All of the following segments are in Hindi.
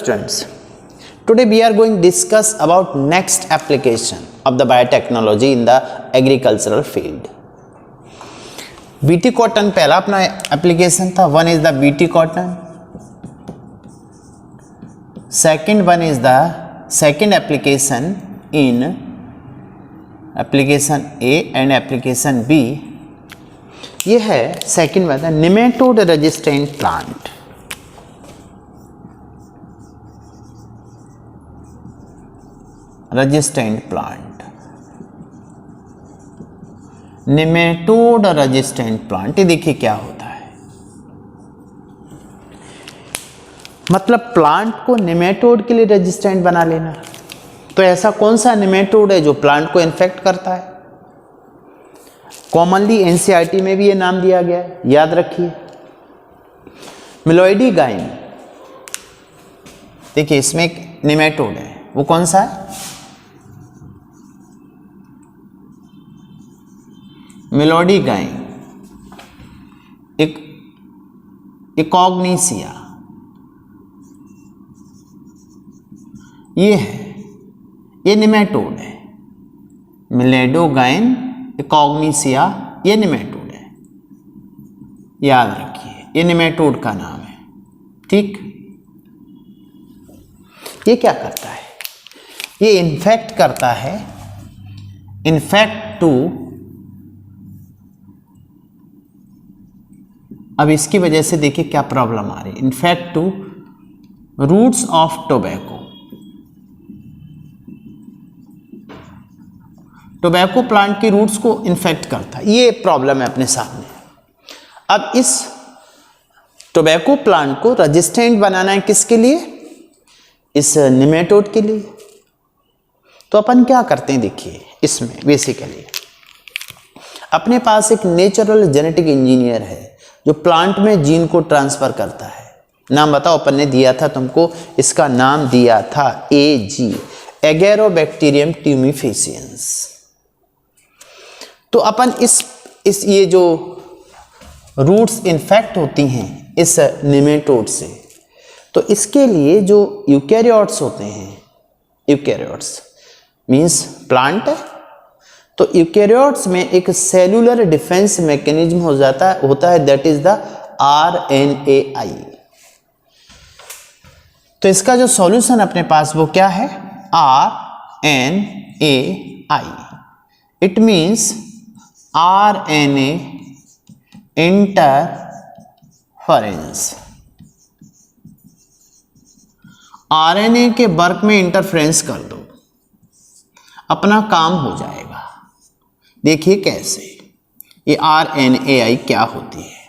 students, today we are going to discuss about next application of the biotechnology in the agricultural field. BT cotton पहला अपना एप्लीकेशन था. One is the BT cotton, second one is the second application in application A and application B. ये है सेकेंड वन है nematode resistant plant. Resistant plant, nematode resistant plant. ये देखिए क्या होता है, मतलब प्लांट को निमेटोड के लिए रेजिस्टेंट बना लेना. तो ऐसा कौन सा निमेटोड है जो प्लांट को इन्फेक्ट करता है? कॉमनली एनसीईआरटी में भी ये नाम दिया गया है, याद रखिए. मिलोइडी गाइन. देखिए इसमें एक निमेटोड है, वो कौन सा है? मिलोडी गाइन. एक इकॉग्निसिया ये है, ये निमेटोड है. मिलेडोगाइन इकॉग्निसिया ये निमेटोड है, याद रखिए ये निमेटोड का नाम है. ठीक, ये क्या करता है? ये इन्फेक्ट करता है, इन्फेक्ट टू. अब इसकी वजह से देखिए क्या प्रॉब्लम आ रही है. Infect to roots of tobacco. Tobacco plant की रूट्स को इन्फेक्ट करता है, ये प्रॉब्लम है अपने सामने. अब इस टोबैको प्लांट को रेजिस्टेंट बनाना है किसके लिए? इस निमेटोड के लिए. तो अपन क्या करते हैं देखिए, इसमें बेसिकली अपने पास एक नेचुरल जेनेटिक इंजीनियर है जो प्लांट में जीन को ट्रांसफर करता है. नाम बताओ, अपन ने दिया था तुमको, इसका नाम दिया था AG, एगेरोबैक्टीरियम ट्यूमिफेसियंस. तो अपन इस ये जो रूट्स इन्फेक्ट होती हैं इस निमेटोड से, तो इसके लिए जो यूकैरियोट्स होते हैं, यूकैरियोट्स मीन्स प्लांट है, तो यूकैरियोट्स में एक सेलुलर डिफेंस मैकेनिज्म होता है दैट इज द RNAi. तो इसका जो सॉल्यूशन अपने पास वो क्या है? RNAi. It means RNA interference. RNA के वर्क में इंटरफेरेंस कर दो, अपना काम हो जाएगा. देखिए कैसे, ये RNAi क्या होती है.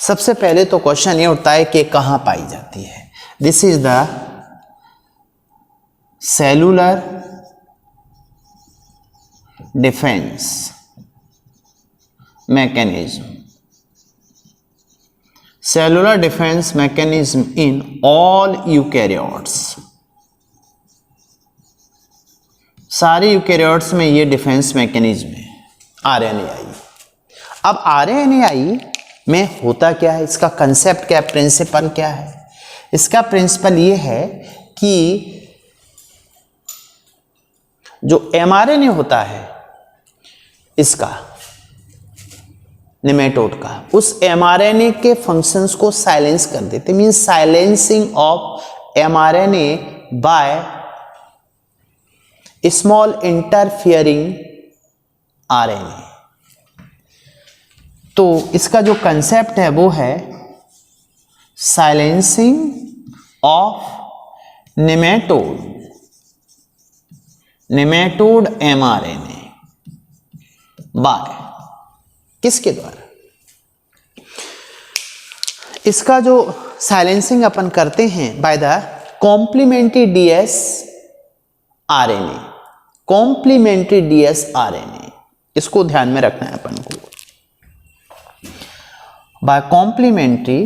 सबसे पहले तो क्वेश्चन ये उठता है कि कहां पाई जाती है. This is the cellular defence mechanism. Cellular defence mechanism in all eukaryotes. सारे यूकैरियोट्स में ये डिफेंस मैकेनिज्म है RNAi. अब RNAi में होता क्या है, इसका कंसेप्ट क्या है, प्रिंसिपल क्या है? इसका प्रिंसिपल ये है कि जो mRNA होता है इसका, निमेटोड का, उस mRNA के फंक्शंस को साइलेंस कर देते. Means silencing of mRNA by small interfering RNA. तो इसका जो कंसेप्ट है वो है silencing of nematode mRNA by किसके द्वारा? इसका जो साइलेंसिंग अपन करते हैं by the complementary DS RNA. Complementary DS RNA, इसको ध्यान में रखना है अपन को. बाय कॉम्प्लीमेंट्री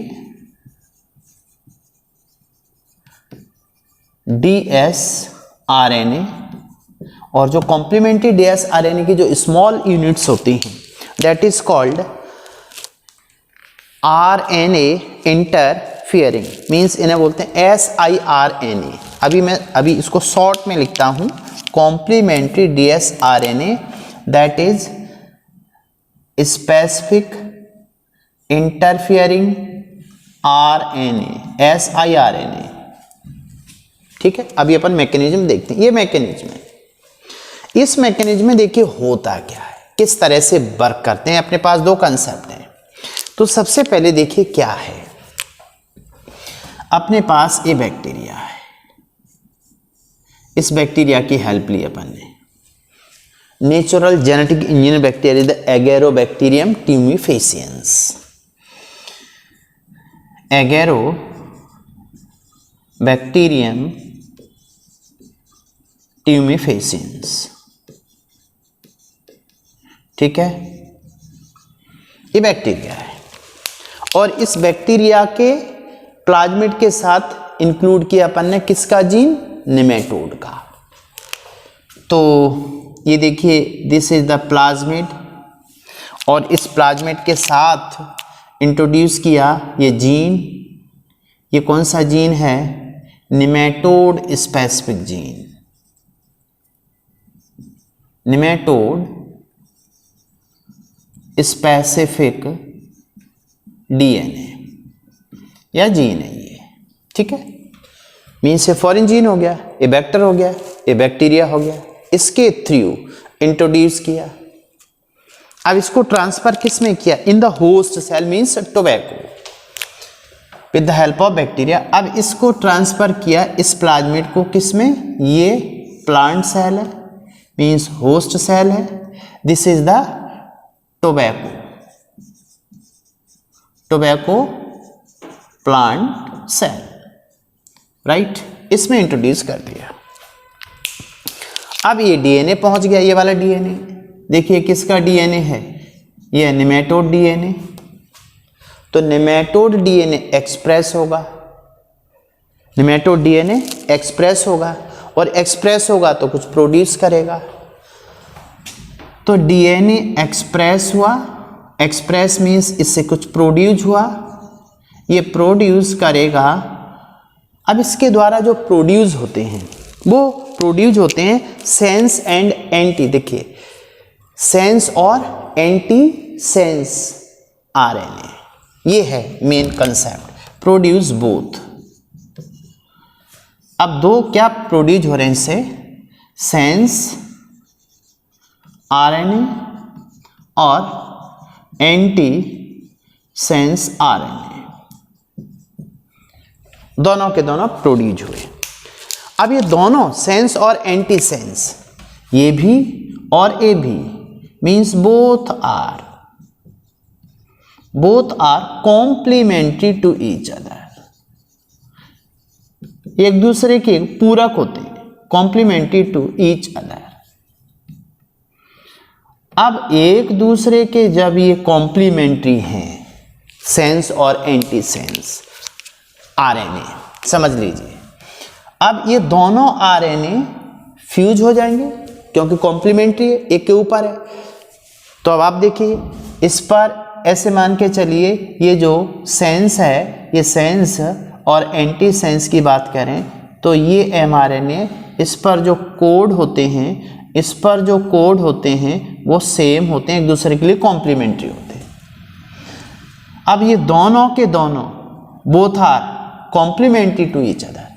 DS RNA, और जो कॉम्प्लीमेंट्री DS RNA की जो स्मॉल यूनिट्स होती हैं that is called RNA inter interfering means इन्हें बोलते हैं siRNA। अभी इसको शॉर्ट में लिखता हूं, complementary dsRNA, that is specific interfering RNA, siRNA। ठीक है, अभी अपन मैकेनिज्म देखते हैं। ये मैकेनिज्म है, इस मैकेनिज्म में देखिए होता क्या है, किस तरह से वर्क करते हैं। अपने पास दो कंसेप्ट हैं। तो सबसे पहले देखिए क्या है, अपने पास ये बैक्टीरिया है, इस बैक्टीरिया की हेल्प ली अपन ने। Natural genetic engineer bacteria the Agrobacterium tumefaciens. Agrobacterium tumefaciens, ठीक है, ये बैक्टीरिया है। और इस बैक्टीरिया के प्लाज्मिड के साथ इंक्लूड किया अपन ने किसका जीन, निमेटोड का। तो ये देखिए दिस इज द प्लाज्मिड, और इस प्लाज्मिड के साथ इंट्रोड्यूस किया ये जीन। ये कौन सा जीन है, nematode specific gene, nematode specific DNA या जीन है ये, ठीक है। मीन्स ये फॉरेन जीन हो गया, ये वेक्टर हो गया, ये बैक्टीरिया हो गया, इसके थ्रू इंट्रोड्यूस किया। अब इसको ट्रांसफर किस में किया, in the host cell means tobacco with the help of bacteria. अब इसको ट्रांसफर किया इस प्लाज्मिड को किस में, ये प्लांट सेल है मीन्स होस्ट सेल है, this is the tobacco, tobacco plant cell, right, इसमें इंट्रोड्यूस कर दिया। अब ये डीएनए पहुंच गया, ये वाला डीएनए देखिए किसका डीएनए है, ये निमेटोड डीएनए। तो निमेटोड डीएनए एक्सप्रेस होगा, निमेटोड डीएनए एक्सप्रेस होगा, और एक्सप्रेस होगा तो कुछ प्रोड्यूस करेगा। तो डीएनए एक्सप्रेस हुआ, एक्सप्रेस मीन्स इससे कुछ प्रोड्यूस हुआ, ये प्रोड्यूस करेगा। अब इसके द्वारा जो प्रोड्यूस होते हैं वो प्रोड्यूस होते हैं सेंस एंड एंटी, देखिए सेंस और एंटी सेंस आरएनए, ये है मेन कंसेप्ट, प्रोड्यूस बोथ। अब दो क्या प्रोड्यूस हो रहे हैं इससे, सेंस आरएनए और एंटी सेंस आरएनए, दोनों के दोनों प्रोड्यूस हुए। अब ये दोनों सेंस और एंटी सेंस, ये भी और ये भी, means both are complementary to each other, एक दूसरे के पूरक होते हैं, कॉम्प्लीमेंट्री टू ईच अदर। अब एक दूसरे के जब ये कॉम्प्लीमेंट्री हैं, सेंस और एंटी सेंस आरएनए, समझ लीजिए, अब ये दोनों आरएनए फ्यूज हो जाएंगे क्योंकि कॉम्प्लीमेंट्री है, एक के ऊपर है। तो अब आप देखिए इस पर ऐसे मान के चलिए, ये जो सेंस है, ये सेंस और एंटी सेंस की बात करें तो ये एमआरएनए, इस पर जो कोड होते हैं, इस पर जो कोड होते हैं वो सेम होते हैं, एक दूसरे के लिए कॉम्प्लीमेंट्री होते हैं। अब ये दोनों के दोनों both are complementary to each other,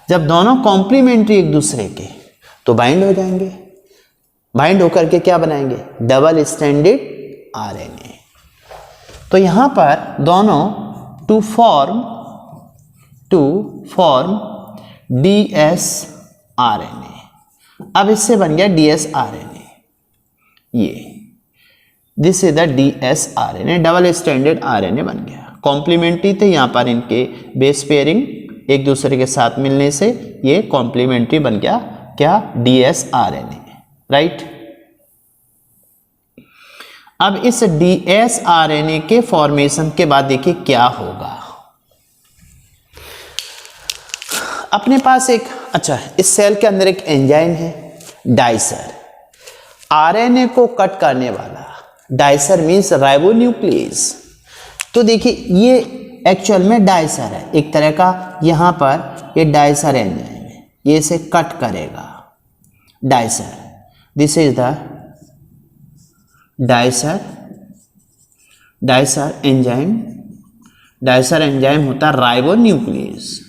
जब दोनों कॉम्प्लीमेंट्री एक दूसरे के तो बाइंड हो जाएंगे, बाइंड होकर के क्या बनाएंगे, डबल स्ट्रैंडेड आरएनए। तो यहां पर दोनों टू फॉर्म डीएस आरएनए। अब इससे बन गया डीएस आरएनए, ये this is the DS RNA, double stranded RNA बन गया। कॉम्प्लीमेंट्री थे, यहां पर इनके बेस पेयरिंग एक दूसरे के साथ मिलने से ये कॉम्प्लीमेंट्री बन गया, क्या, डीएस आरएनए, राइट। अब इस डीएस आरएनए के फॉर्मेशन के बाद देखिए क्या होगा। अपने पास एक, अच्छा, इस सेल के अंदर एक एंजाइम है डाइसर, आरएनए को कट करने वाला। Dicer means ribonuclease. तो देखिए ये एक्चुअल में डायसर है एक तरह का, यहां पर ये डायसर एंजाइम है, ये इसे कट करेगा, dicer, this is the dicer enzyme. Dicer enzyme होता है राइबोन्यूक्लियस,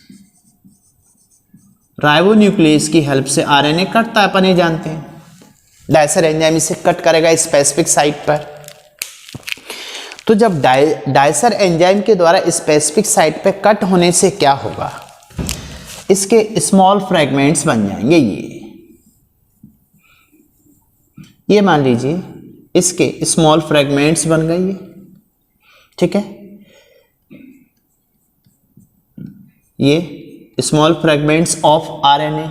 राइबोन्यूक्लियस की हेल्प से आरएनए कटता है, अपन ये जानते हैं। डायसर एंजाइम इसे कट करेगा स्पेसिफिक साइट पर। तो जब डायसर एंजाइम के द्वारा स्पेसिफिक साइट पे कट होने से क्या होगा, इसके स्मॉल फ्रेगमेंट्स बन जाएंगे। ये मान लीजिए इसके स्मॉल फ्रेगमेंट्स बन गए ये, ठीक है, ये small fragments of RNA,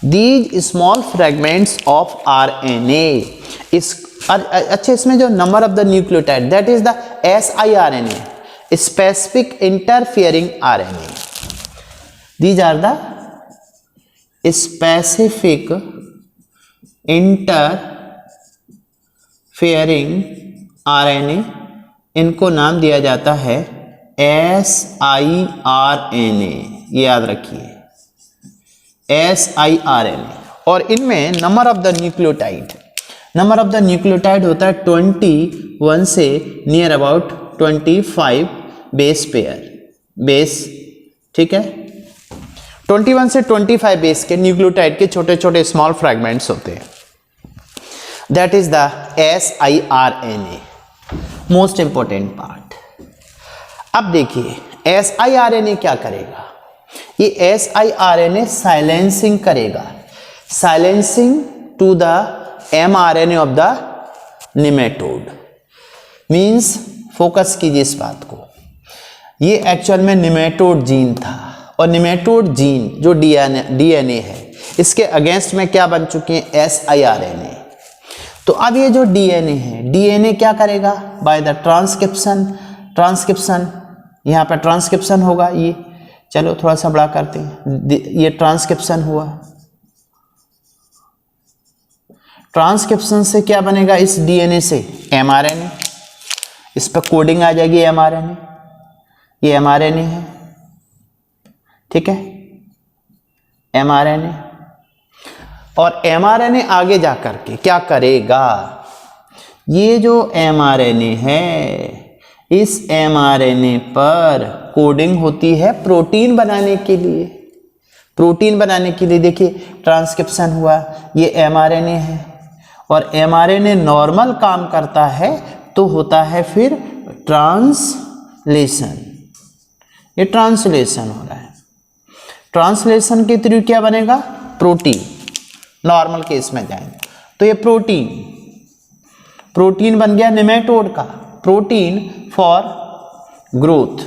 these small fragments of RNA इस अच्छा, इसमें जो number of the nucleotide that is the siRNA, specific interfering RNA, these are the specific interfering RNA, इनको नाम दिया जाता है siRNA, ये याद रखिए siRNA। और इनमें नंबर ऑफ द न्यूक्लियोटाइड होता है 21 से नियर अबाउट 25 बेस पेयर, ठीक है, 21 से 25 बेस के न्यूक्लियोटाइड के छोटे छोटे स्मॉल फ्रैगमेंट्स होते हैं, that is the siRNA, most important part. अब देखिए siRNA क्या करेगा, ये siRNA साइलेंसिंग करेगा, silencing to the mRNA of the nematode, means focus कीजिए इस बात को, ये एक्चुअल में निमेटोड जीन था, और निमेटोड जीन जो डीएनए है, इसके अगेंस्ट में क्या बन चुके हैं siRNA। तो अब ये जो डीएनए है, डीएनए क्या करेगा, बाय द ट्रांसक्रिप्शन, यहाँ पर ट्रांसक्रिप्शन होगा, ये चलो थोड़ा सा बड़ा करते हैं, ये ट्रांसक्रिप्शन हुआ, ट्रांसक्रिप्शन से क्या बनेगा इस डीएनए से mRNA, इस पर कोडिंग आ जाएगी mRNA, ये mRNA है, ठीक है, mRNA। और mRNA आगे जाकर के क्या करेगा, ये जो mRNA है, इस mRNA पर कोडिंग होती है प्रोटीन बनाने के लिए, देखिए ट्रांसक्रिप्शन हुआ, ये mRNA है, और mRNA नॉर्मल काम करता है तो होता है फिर ट्रांसलेशन, ये ट्रांसलेशन हो रहा है, ट्रांसलेशन के थ्रू क्या बनेगा, प्रोटीन, नॉर्मल केस में जाएंगे तो ये प्रोटीन बन गया निमेटोड का, प्रोटीन फॉर ग्रोथ।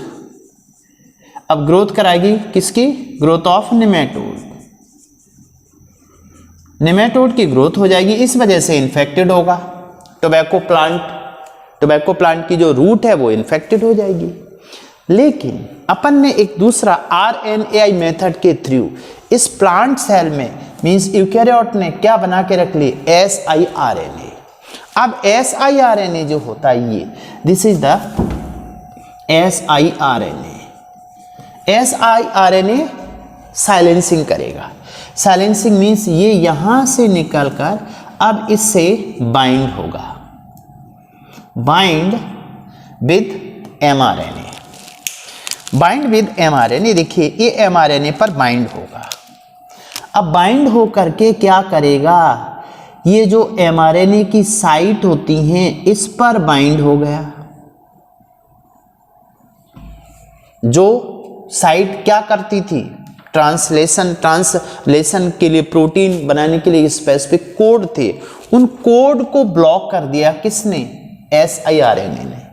अब ग्रोथ कराएगी किसकी, ग्रोथ ऑफ निमेटोड की ग्रोथ हो जाएगी, इस वजह से इन्फेक्टेड होगा, टोबैको प्लांट की जो रूट है वो इन्फेक्टेड हो जाएगी। लेकिन अपन ने एक दूसरा RNAi मेथड के थ्रू इस प्लांट सेल में, मींस यूकैरियोट ने क्या बना के रख ली, siRNA। अब siRNA जो होता है ये, this is the siRNA silencing करेगा, साइलेंसिंग मीन्स ये यहां से निकलकर अब इससे बाइंड होगा, बाइंड विद mRNA, देखिए ये mRNA पर बाइंड होगा। अब बाइंड हो करके क्या करेगा, ये जो mRNA की साइट होती हैं इस पर बाइंड हो गया, जो साइट क्या करती थी, ट्रांसलेशन के लिए, प्रोटीन बनाने के लिए स्पेसिफिक कोड थे, उन कोड को ब्लॉक कर दिया किसने, siRNA ने।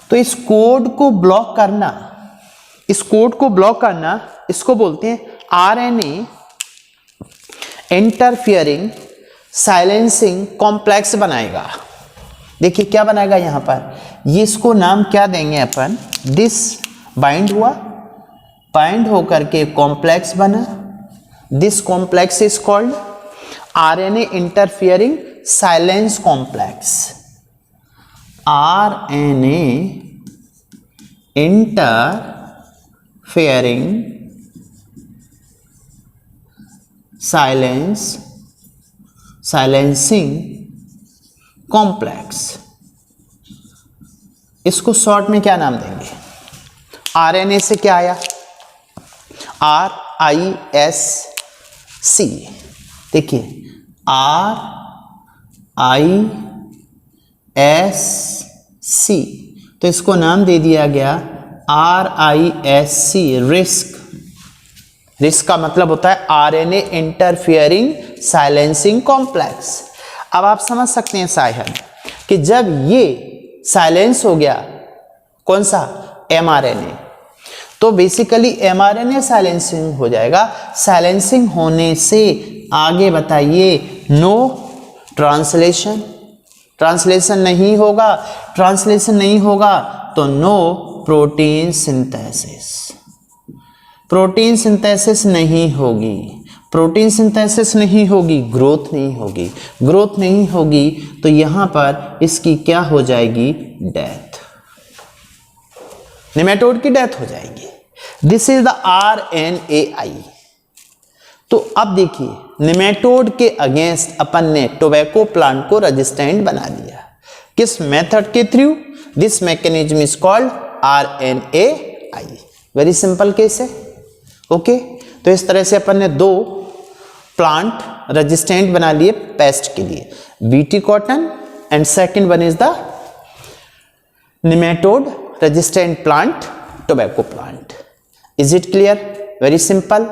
तो इस कोड को ब्लॉक करना, इसको बोलते हैं RNA इंटरफियरिंग साइलेंसिंग कॉम्प्लेक्स बनाएगा। देखिए क्या बनाएगा यहां पर, ये इसको नाम क्या देंगे अपन, दिस बाइंड हुआ, बाइंड होकर के कॉम्प्लेक्स बना, this complex is called RNA interfering silence complex, RNA interfering silencing complex, इसको शॉर्ट में क्या नाम देंगे? आरएनए से क्या आया? RISC। देखिए RISC, तो इसको नाम दे दिया गया RISC, रिस्क का मतलब होता है आरएनए इंटरफियरिंग साइलेंसिंग कॉम्प्लेक्स। अब आप समझ सकते हैं शायद कि जब ये साइलेंस हो गया, कौन सा? mRNA, तो बेसिकली mRNA साइलेंसिंग हो जाएगा। साइलेंसिंग होने से आगे बताइए, नो ट्रांसलेशन, ट्रांसलेशन नहीं होगा, ट्रांसलेशन नहीं होगा तो no protein synthesis, protein synthesis नहीं होगी, प्रोटीन सिंथेसिस नहीं होगी, ग्रोथ नहीं होगी, ग्रोथ नहीं होगी तो यहां पर इसकी क्या हो जाएगी? डेथ, नेमेटोड की डेथ हो जाएगी। This is the RNAi। तो अब देखिए, नेमेटोड के अगेंस्ट अपन ने टोबैको प्लांट को रेजिस्टेंट बना दिया, किस मेथड के through? This mechanism is called RNAi। Very simple case है। ओके, तो इस तरह से अपन ने दो प्लांट रेजिस्टेंट बना लिए पेस्ट के लिए, BT cotton and second one is the nematode resistant plant, tobacco plant. Is it clear? Very simple.